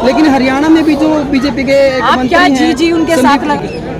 लेकिन हरियाणा में भी जो बीजेपी के आप क्या जी उनके साथ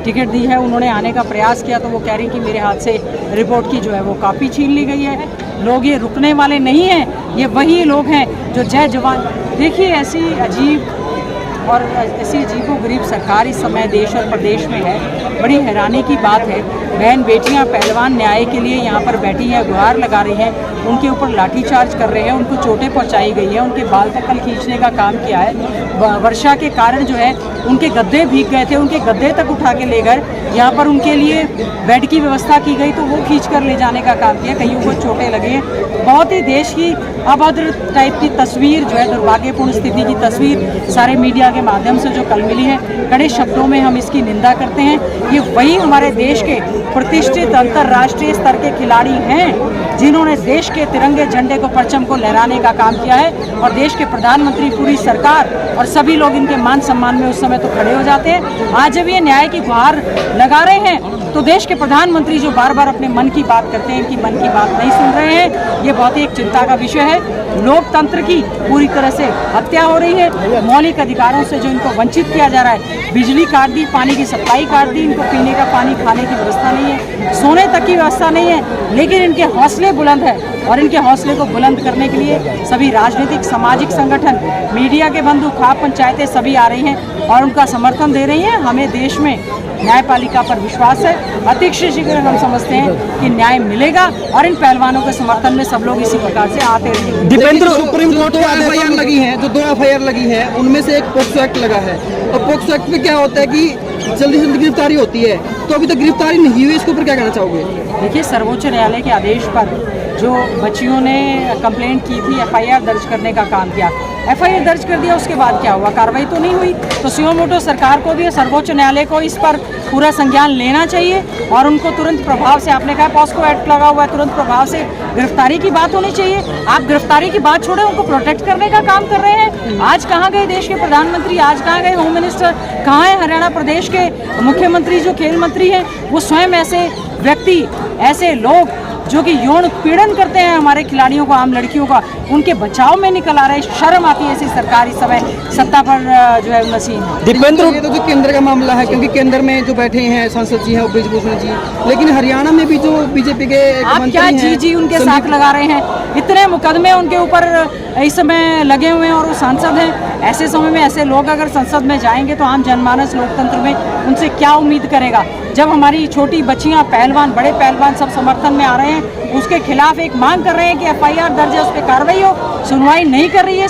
टिकट दी है, उन्होंने आने का प्रयास किया तो वो कह रही कि मेरे हाथ से रिपोर्ट की जो है वो कॉपी छीन ली गई है। लोग ये रुकने वाले नहीं हैं, ये वही लोग हैं जो जय जवान। देखिए ऐसी अजीब और ऐसी अजीबोगरीब सरकार इस समय देश और प्रदेश में है, बड़ी हैरानी की बात है। बहन बेटियां पहलवान न्याय के लिए यहाँ पर बैठी हैं, गुहार लगा रही हैं, उनके ऊपर लाठीचार्ज कर रहे हैं, उनको चोटें पहुँचाई गई है, उनके बाल तक खींचने का काम किया है। वर्षा के कारण जो है उनके गद्दे भीग गए थे, उनके गद्दे तक उठा के ले गए। यहाँ पर उनके लिए बेड की व्यवस्था की गई तो वो खींच कर ले जाने का काम किया, कईयों को चोटें लगी हैं। बहुत ही देश की अभद्र टाइप की तस्वीर जो है, दुर्भाग्यपूर्ण स्थिति की तस्वीर सारे मीडिया के माध्यम से जो कल मिली है, कड़े शब्दों में हम इसकी निंदा करते हैं। ये वही हमारे देश के प्रतिष्ठित अंतर्राष्ट्रीय स्तर के खिलाड़ी हैं जिन्होंने देश के तिरंगे झंडे को, परचम को लहराने का काम किया है। और देश के प्रधानमंत्री, पूरी सरकार और सभी लोग इनके मान सम्मान में उस समय तो खड़े हो जाते हैं। आज जब ये न्याय की गुहार लगा रहे हैं तो देश के प्रधानमंत्री जो बार बार अपने मन की बात करते हैं, इनकी मन की बात नहीं सुन रहे हैं। ये बहुत ही एक चिंता का विषय है। लोकतंत्र की पूरी तरह से हत्या हो रही है, मौलिक अधिकारों से जो इनको वंचित किया जा रहा है। बिजली काट दी, पानी की सप्लाई काट दी, इनको पीने का पानी, खाने की व्यवस्था नहीं है, सोने तक की व्यवस्था नहीं है। लेकिन इनके हौसले बुलंद है और इनके हौसले को बुलंद करने के लिए सभी राजनीतिक, सामाजिक संगठन, मीडिया के बंधु, खाप पंचायतें सभी आ रही हैं और उनका समर्थन दे रही हैं। हमें देश में न्यायपालिका पर विश्वास है। अतिशीघ्र हम समझते हैं कि न्याय मिलेगा और इन पहलवानों के समर्थन में सब लोग इसी प्रकार से आते रहेंगे। दीपेंद्र, सुप्रीम कोर्ट में एफआईआर लगी है, जो 2 एफआईआर लगी है उनमें से एक पोक्सो एक्ट लगा है। और पोक्सो एक्ट में क्या होता है कि जल्दी से जल्दी गिरफ्तारी होती है, तो अभी तक गिरफ्तारी नहीं हुई, इसके ऊपर क्या कहना चाहोगे? देखिए, सर्वोच्च न्यायालय के आदेश पर जो बच्चियों ने कंप्लेंट की थी, एफआईआर दर्ज करने का काम किया, एफआईआर दर्ज कर दिया, उसके बाद क्या हुआ? कार्रवाई तो नहीं हुई। तो सुओ मोटो सरकार को भी, सर्वोच्च न्यायालय को इस पर पूरा संज्ञान लेना चाहिए और उनको तुरंत प्रभाव से, आपने कहा पॉस्को एक्ट लगा हुआ है, तुरंत प्रभाव से गिरफ्तारी की बात होनी चाहिए। आप गिरफ्तारी की बात छोड़े, उनको प्रोटेक्ट करने का काम कर रहे हैं। आज कहाँ गए देश के प्रधानमंत्री, आज कहाँ गए होम मिनिस्टर, कहाँ है हरियाणा प्रदेश के मुख्यमंत्री, जो खेल मंत्री हैं? वो स्वयं ऐसे व्यक्ति, ऐसे लोग जो कि यौन उत्पीड़न करते हैं हमारे खिलाड़ियों को, आम लड़कियों का, उनके बचाव में निकल आ रहे। शर्म आती है ऐसी सरकार इस समय सत्ता पर जो है नसीब है। दीपेंद्र, ये तो जो केंद्र का मामला है, क्योंकि केंद्र में जो बैठे हैं सांसद जी हैं ब्रिजभूषण जी, लेकिन हरियाणा में भी जो बीजेपी के आप क्या जी उनके साथ लगा रहे हैं? इतने मुकदमे उनके ऊपर इस समय लगे हुए हैं और वो सांसद हैं। ऐसे समय में ऐसे लोग अगर संसद में जाएंगे तो आम जनमानस लोकतंत्र में उनसे क्या उम्मीद करेगा? जब हमारी छोटी बच्चियां, पहलवान, बड़े पहलवान सब समर्थन में आ रहे हैं, उसके खिलाफ एक मांग कर रहे हैं कि एफआईआर दर्ज है, उस पर कार्रवाई हो, सुनवाई नहीं कर रही है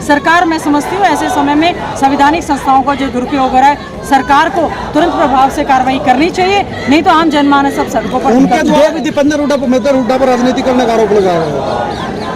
सरकार। मैं समझती हूँ ऐसे समय में संवैधानिक संस्थाओं का जो दुरुपयोग हो रहा है, सरकार को तुरंत प्रभाव से कार्रवाई करनी चाहिए, नहीं तो आम जनमानस सब सड़कों पर। दीपेंद्र हुड्डा पर राजनीति करने का आरोप लगा है।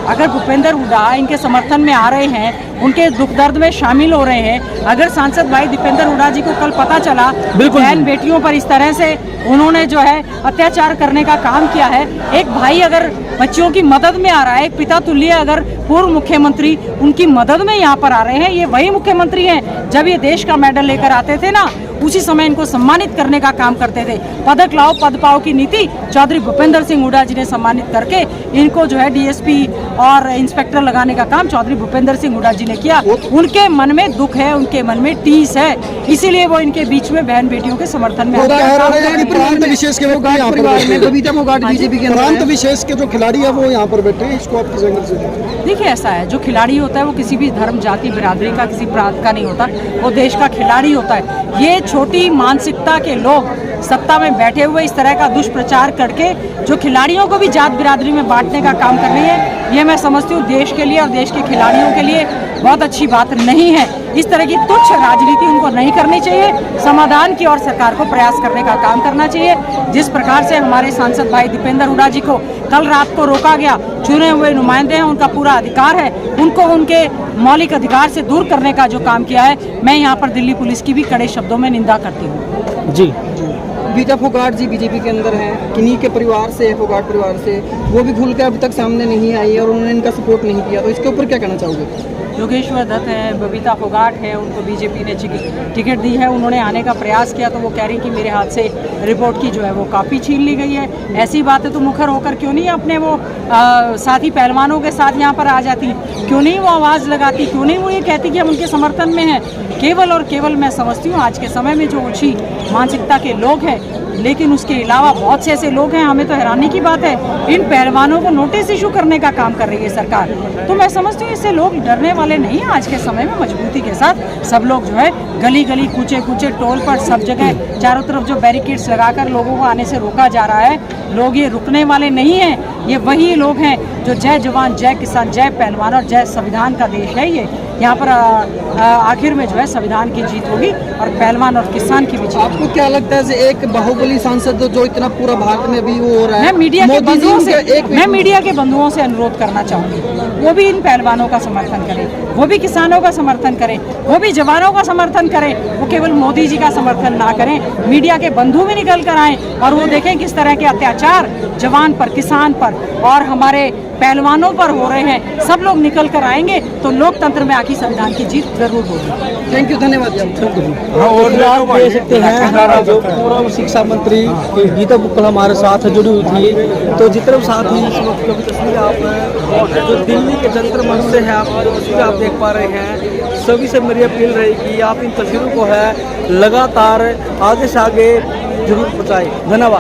अगर भूपेंद्र हुड्डा इनके समर्थन में आ रहे हैं, उनके दुख दर्द में शामिल हो रहे हैं, अगर सांसद भाई दीपेंद्र हुड्डा जी को कल पता चला बहन बेटियों पर इस तरह से उन्होंने जो है अत्याचार करने का काम किया है, एक भाई अगर बच्चियों की मदद में आ रहा है, एक पिता तुल्य अगर पूर्व मुख्यमंत्री उनकी मदद में यहाँ पर आ रहे हैं, ये वही मुख्यमंत्री हैं जब ये देश का मेडल लेकर आते थे ना, उसी समय इनको सम्मानित करने का काम करते थे। पदक लाओ पद पाओ की नीति चौधरी भूपेंद्र सिंह हुड्डा जी ने सम्मानित करके इनको जो है डीएसपी और इंस्पेक्टर लगाने का काम चौधरी भूपेंद्र सिंह हुड्डा जी ने किया। उनके मन में दुख है, उनके मन में टीस है, इसीलिए वो इनके बीच में बहन बेटियों के समर्थन में विशेष के जो खिलाड़ी है वो यहाँ पर बैठे हैं, इसको आपकी जगह से देखिए, ऐसा है, जो खिलाड़ी होता है वो किसी भी धर्म, जाति, बिरादरी का, किसी प्रांत का नहीं होता, वो देश का खिलाड़ी होता है। ये छोटी मानसिकता के लोग सत्ता में बैठे हुए इस तरह का दुष्प्रचार करके जो खिलाड़ियों को भी जात बिरादरी में बांटने का काम कर रही है, ये मैं समझती हूँ देश के लिए और देश के खिलाड़ियों के लिए बहुत अच्छी बात नहीं है। इस तरह की तुच्छ राजनीति उनको नहीं करनी चाहिए, समाधान की ओर सरकार को प्रयास करने का काम करना चाहिए। जिस प्रकार से हमारे सांसद भाई दीपेंद्र हुड्डा जी को कल रात को रोका गया, चुने हुए नुमाइंदे हैं, उनका पूरा अधिकार है, उनको उनके मौलिक अधिकार से दूर करने का जो काम किया है, मैं यहाँ पर दिल्ली पुलिस की भी कड़े शब्दों में निंदा करती हूँ। जी, बीटा फोगाट जी बीजेपी के अंदर हैं, किन्हीं के परिवार से, फोगाट परिवार से, वो भी खुल कर अभी तक सामने नहीं आई और उन्होंने इनका सपोर्ट नहीं किया, तो इसके ऊपर क्या कहना चाहोगे? योगेश्वर दत्त है, बबीता फोगाट है, उनको बीजेपी ने टिकट दी है। उन्होंने आने का प्रयास किया तो वो कह रही कि मेरे हाथ से रिपोर्ट की जो है वो कॉपी छीन ली गई है। ऐसी बातें तो मुखर होकर क्यों नहीं अपने वो साथी पहलवानों के साथ यहाँ पर आ जाती, क्यों नहीं वो आवाज़ लगाती, क्यों नहीं वो ये कहती कि हम उनके समर्थन में हैं। केवल और केवल मैं समझती हूँ आज के समय में जो ऊँची मानसिकता के लोग हैं, लेकिन उसके अलावा बहुत से ऐसे लोग हैं, हमें तो हैरानी की बात है, इन पहलवानों को नोटिस इशू करने का काम कर रही है सरकार। तो मैं समझती हूँ इससे लोग डरने वाले नहीं हैं। आज के समय में मजबूती के साथ सब लोग जो है गली गली कूचे कूचे टोल पर सब जगह चारों तरफ जो बैरिकेड्स लगाकर लोगों को आने से रोका जा रहा है, लोग ये रुकने वाले नहीं हैं। ये वही लोग हैं जो जय जवान जय किसान जय पहलवान और जय संविधान का देश है ये। यहाँ पर आखिर में जो है संविधान की जीत होगी और पहलवान और किसान की भी जीत। आपको क्या लगता है एक बाहुबली सांसद जो इतना पूरा भारत में भी वो हो रहा है, मैं मीडिया के बंधुओं से अनुरोध करना चाहूँगी, वो भी इन पहलवानों का समर्थन करें, वो भी किसानों का समर्थन करें, वो भी जवानों का समर्थन करें, वो केवल मोदी जी का समर्थन ना करें। मीडिया के बंधु भी निकल कर आएँ और वो देखें किस तरह के अत्याचार जवान पर, किसान पर और हमारे पहलवानों पर हो रहे हैं। सब लोग निकल कर आएंगे तो लोकतंत्र में आखिर संविधान की जीत जरूर होगी। थैंक यू, धन्यवाद। और आप देख सकते हैं जो पूर्व शिक्षा मंत्री गीता बुक्कल हमारे साथ जुड़ी हुई थी। तो जितने साथी इस वक्त की तस्वीर आप जो दिल्ली के जंतर मंच से है, आप जो तस्वीर आप देख पा रहे हैं, सभी से मेरी अपील रहेगी आप इन तस्वीरों को है लगातार आगे से आगे जरूर पहुँचाएं। धन्यवाद।